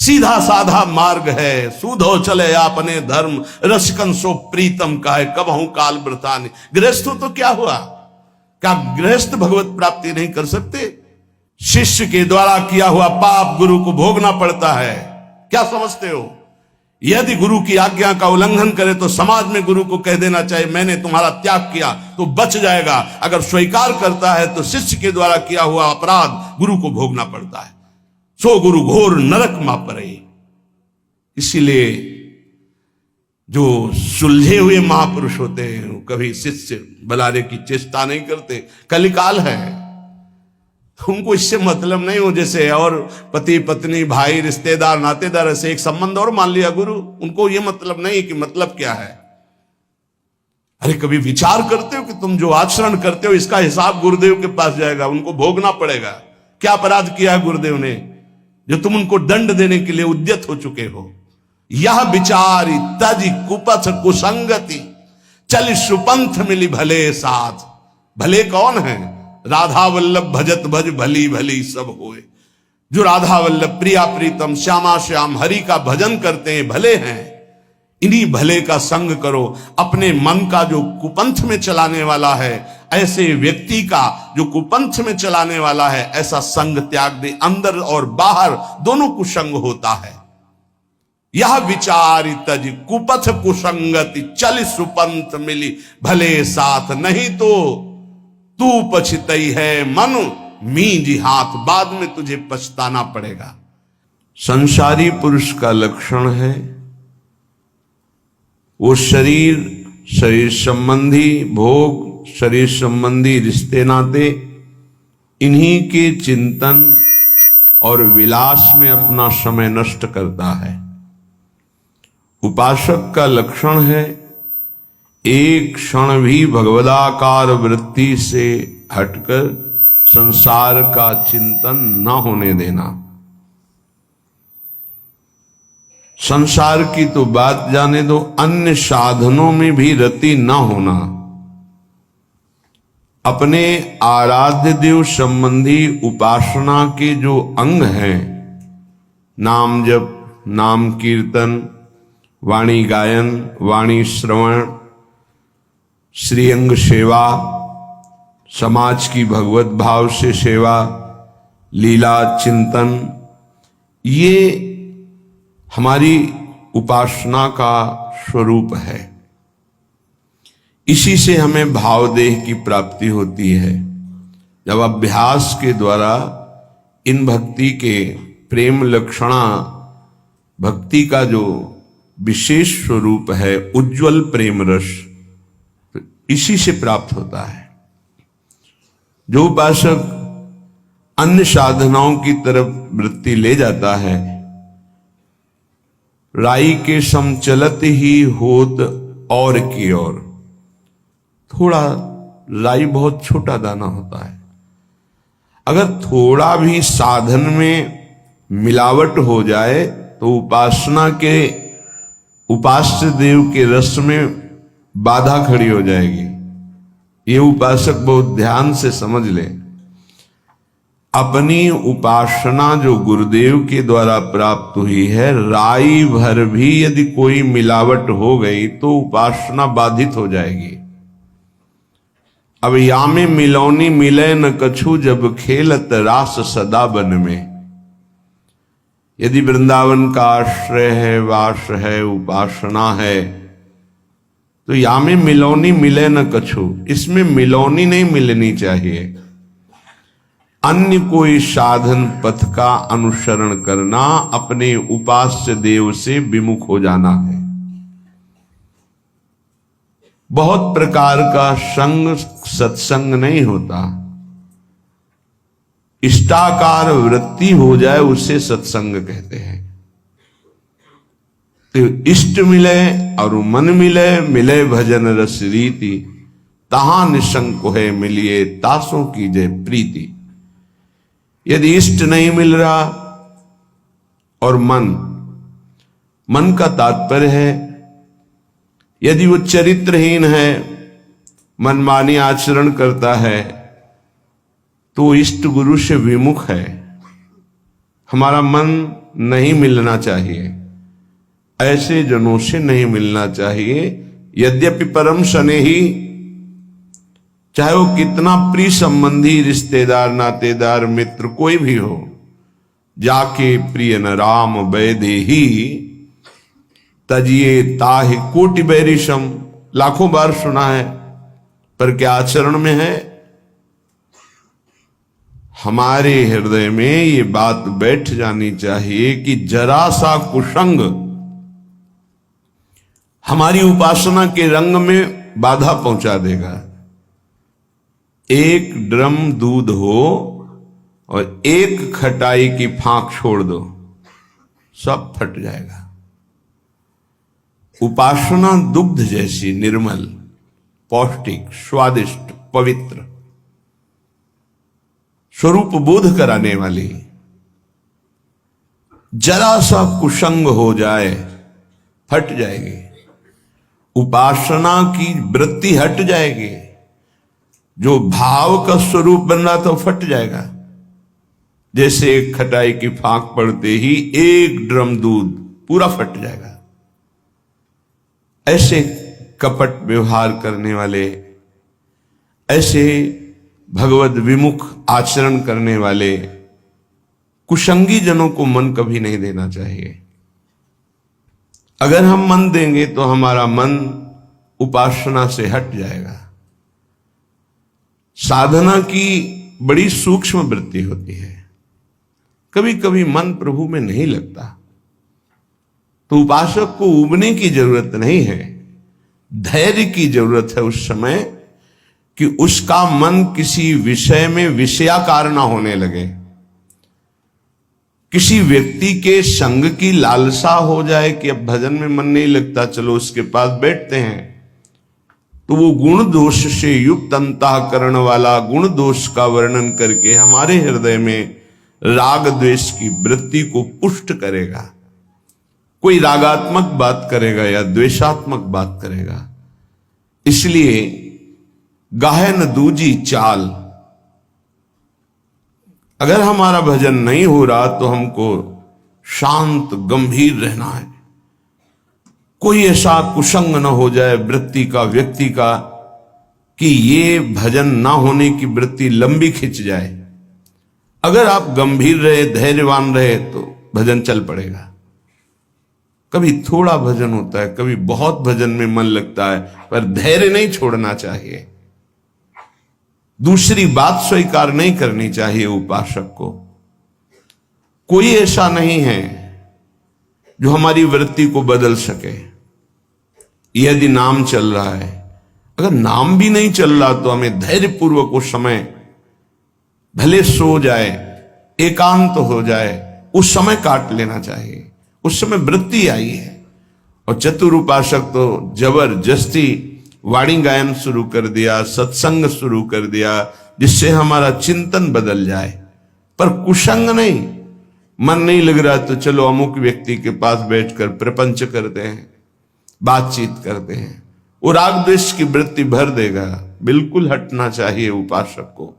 सीधा साधा मार्ग है, सूधो चले आपने धर्म, रसिकन सो प्रीतम का है, कब हूं काल व्रतानि। गृहस्थों तो क्या हुआ, क्या गृहस्थ भगवत प्राप्ति नहीं कर सकते? शिष्य के द्वारा किया हुआ पाप गुरु को भोगना पड़ता है। क्या समझते हो? यदि गुरु की आज्ञा का उल्लंघन करे तो समाज में गुरु को कह देना चाहिए मैंने तुम्हारा त्याग किया, तो बच जाएगा। अगर स्वीकार करता है तो शिष्य के द्वारा किया हुआ अपराध गुरु को भोगना पड़ता है। सो गुरु घोर नरक मा परे। इसीलिए जो सुलझे हुए महापुरुष होते हैं कभी शिष्य बुलाने की चेष्टा नहीं करते। कलिकाल है, उनको इससे मतलब नहीं हो। जैसे और पति पत्नी भाई रिश्तेदार नातेदार ऐसे एक संबंध और मान लिया गुरु, उनको ये मतलब नहीं कि मतलब क्या है। अरे कभी विचार करते हो कि तुम जो आचरण करते हो इसका हिसाब गुरुदेव के पास जाएगा, उनको भोगना पड़ेगा। क्या अपराध किया है गुरुदेव ने जो तुम उनको दंड देने के लिए उद्यत हो चुके हो? यह विचारी तज कुपथ कुसंगति, चल सुपंथ मिली भले साथ। भले कौन है? राधा वल्लभ भजत भज भली भली सब होए। जो राधा वल्लभ प्रिया प्रीतम श्यामा श्याम हरि का भजन करते हैं भले हैं। इन्हीं भले का संग करो। अपने मन का जो कुपंथ में चलाने वाला है, ऐसे व्यक्ति का जो कुपंथ में चलाने वाला है, ऐसा संग त्याग दे। अंदर और बाहर दोनों कुसंग होता है। यह विचार तज कुपथ कुसंगति, चल सुपंथ मिली भले साथ। नहीं तो तू पछतई है मनु मींजी हाथ, बाद में तुझे पछताना पड़ेगा। संसारी पुरुष का लक्षण है वो शरीर संबंधी भोग, शरीर संबंधी रिश्ते नाते, इन्हीं के चिंतन और विलास में अपना समय नष्ट करता है। उपासक का लक्षण है एक क्षण भी भगवदाकार वृत्ति से हटकर संसार का चिंतन न होने देना। संसार की तो बात जाने दो, अन्य साधनों में भी रति न होना। अपने आराध्य देव संबंधी उपासना के जो अंग हैं, नाम जप, नाम कीर्तन, वाणी गायन, वाणी श्रवण, श्रीअंग सेवा, समाज की भगवत भाव से सेवा, लीला चिंतन, ये हमारी उपासना का स्वरूप है। इसी से हमें भाव देह की प्राप्ति होती है। जब अभ्यास के द्वारा इन भक्ति के प्रेम लक्षणा, भक्ति का जो विशेष स्वरूप है उज्जवल प्रेम रस, तो इसी से प्राप्त होता है। जो उपासक अन्य साधनाओं की तरफ वृत्ति ले जाता है, राई के समचलत ही होत और की ओर। थोड़ा राई बहुत छोटा दाना होता है, अगर थोड़ा भी साधन में मिलावट हो जाए तो उपासना के उपास्य देव के रस में बाधा खड़ी हो जाएगी। ये उपासक बहुत ध्यान से समझ ले। अपनी उपासना जो गुरुदेव के द्वारा प्राप्त हुई है, राई भर भी यदि कोई मिलावट हो गई तो उपासना बाधित हो जाएगी। अब या में मिलौनी मिले न कछु, जब खेलत रास सदा बन में। यदि वृंदावन का आश्रय है, वास है, उपासना है, तो या में मिलौनी मिले न कछु, इसमें मिलौनी नहीं मिलनी चाहिए। अन्य कोई साधन पथ का अनुसरण करना अपने उपास्य देव से विमुख हो जाना है। बहुत प्रकार का संग सत्संग नहीं होता। इष्टाकार वृत्ति हो जाए उसे सत्संग कहते हैं। तो इष्ट मिले और मन मिले, मिले भजन रस रीति, तहां निशंक है मिलिए तासों की जय प्रीति। यदि इष्ट नहीं मिल रहा और मन का तात्पर्य है यदि वो चरित्रहीन है, मनमानी आचरण करता है, तो इष्ट गुरु से विमुख है। हमारा मन नहीं मिलना चाहिए, ऐसे जनों से नहीं मिलना चाहिए। यद्यपि परम स्नेही, चाहे वो कितना प्रिय संबंधी, रिश्तेदार, नातेदार, मित्र कोई भी हो, जाके प्रिय न राम वैदेही तजिए ताहि कोटि बैरिशम, लाखों बार सुना है, पर क्या आचरण में है? हमारे हृदय में ये बात बैठ जानी चाहिए कि जरा सा कुसंग हमारी उपासना के रंग में बाधा पहुंचा देगा। एक ड्रम दूध हो और एक खटाई की फांक छोड़ दो, सब फट जाएगा। उपासना दुग्ध जैसी निर्मल, पौष्टिक, स्वादिष्ट, पवित्र, स्वरूप बोध कराने वाली, जरा सा कुसंग हो जाए फट जाएगी, उपासना की वृत्ति हट जाएगी, जो भाव का स्वरूप बन रहा था वो फट जाएगा। जैसे एक खटाई की फांक पड़ते ही एक ड्रम दूध पूरा फट जाएगा। ऐसे कपट व्यवहार करने वाले, ऐसे भगवद विमुख आचरण करने वाले कुसंगी जनों को मन कभी नहीं देना चाहिए। अगर हम मन देंगे तो हमारा मन उपासना से हट जाएगा। साधना की बड़ी सूक्ष्म वृत्ति होती है, कभी कभी मन प्रभु में नहीं लगता, तो उपासक को उबने की जरूरत नहीं है, धैर्य की जरूरत है उस समय कि उसका मन किसी विषय में विषयाकार ना होने लगे। किसी व्यक्ति के संग की लालसा हो जाए कि अब भजन में मन नहीं लगता, चलो उसके पास बैठते हैं, तो वो गुण दोष से युक्त अंतःकरण वाला गुण दोष का वर्णन करके हमारे हृदय में राग द्वेष की वृत्ति को पुष्ट करेगा। कोई रागात्मक बात करेगा या द्वेषात्मक बात करेगा। इसलिए गाहन दूजी चाल, अगर हमारा भजन नहीं हो रहा तो हमको शांत गंभीर रहना है। कोई ऐसा कुसंग न हो जाए वृत्ति का, व्यक्ति का, कि ये भजन ना होने की वृत्ति लंबी खिंच जाए। अगर आप गंभीर रहे, धैर्यवान रहे तो भजन चल पड़ेगा। कभी थोड़ा भजन होता है, कभी बहुत भजन में मन लगता है, पर धैर्य नहीं छोड़ना चाहिए। दूसरी बात स्वीकार नहीं करनी चाहिए उपासक को। कोई ऐसा नहीं है जो हमारी वृत्ति को बदल सके। यदि नाम चल रहा है, अगर नाम भी नहीं चल रहा तो हमें धैर्यपूर्वक उस समय, भले सो जाए, एकांत हो जाए, उस समय काट लेना चाहिए। उस समय वृत्ति आई है। और चतुर उपासक तो जबरदस्ती वाणी गायन शुरू कर दिया, सत्संग शुरू कर दिया, जिससे हमारा चिंतन बदल जाए। पर कुसंग नहीं, मन नहीं लग रहा तो चलो अमुक व्यक्ति के पास बैठकर प्रपंच करते हैं, बातचीत करते हैं। वो राग द्वेष की वृत्ति भर देगा। बिल्कुल हटना चाहिए उपासक को।